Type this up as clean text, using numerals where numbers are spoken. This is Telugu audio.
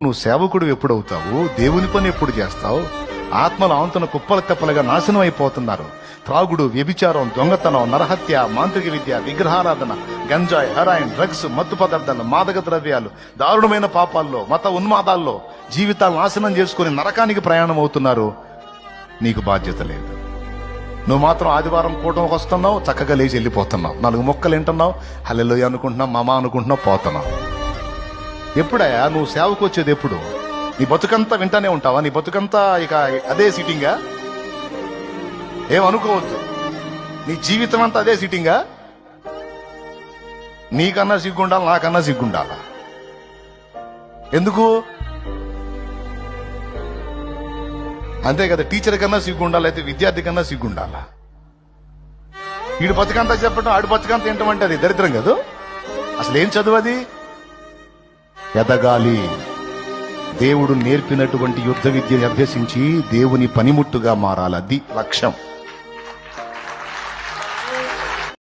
నువ్వు సేవకుడు ఎప్పుడవుతావు? దేవుని పని ఎప్పుడు చేస్తావు? ఆత్మల ఆంతన కుప్పల తెప్పలుగా నాశనం అయిపోతున్నారు. త్రాగుడు, వ్యభిచారం, దొంగతనం, నరహత్య, మాంత్రిక విద్య, విగ్రహారాధన, గంజాయి, హెరాయిన్, డ్రగ్స్, మత్తు పదార్థాలు, మాదక ద్రవ్యాలు, దారుణమైన పాపాల్లో, మత ఉన్మాదాల్లో జీవితాలు నాశనం చేసుకుని నరకానికి ప్రయాణం అవుతున్నారు. నీకు బాధ్యత లేదు. నువ్వు మాత్రం ఆదివారం కూటమికి వస్తున్నావు, చక్కగా లేచి వెళ్ళిపోతున్నావు, 4 మొక్కలు వింటున్నావు, హల్లెలూయా అనుకుంటున్నావు, మామ అనుకుంటున్నావు, పోతున్నావు. ఎప్పుడయ్యా నువ్వు సేవకు వచ్చేది? ఎప్పుడు? నీ బతుకంతా వింటానే ఉంటావా? నీ బతుకంతా ఇక అదే సిట్టింగా? ఏమనుకోవద్దు, నీ జీవితం అంతా అదే సిట్టింగా? నీకన్నా సిగ్గుండాలి, నాకన్నా సిగ్గుండాలా? ఎందుకు? అంతే కదా, టీచర్ కన్నా సిగ్గుండాలి, అయితే విద్యార్థి కన్నా సిగ్గుండాలా? వీడు బతుకంతా చెప్పడం, ఆడు బతుకంతా ఏంటంటే అది దరిద్రం కదా. అసలు ఏం చదువు అది? ఎదగాలి, దేవుడు నేర్పినటువంటి యుద్ధ విద్యని అభ్యసించి దేవుని పనిముట్టుగా మారాలి, అది లక్ష్యం.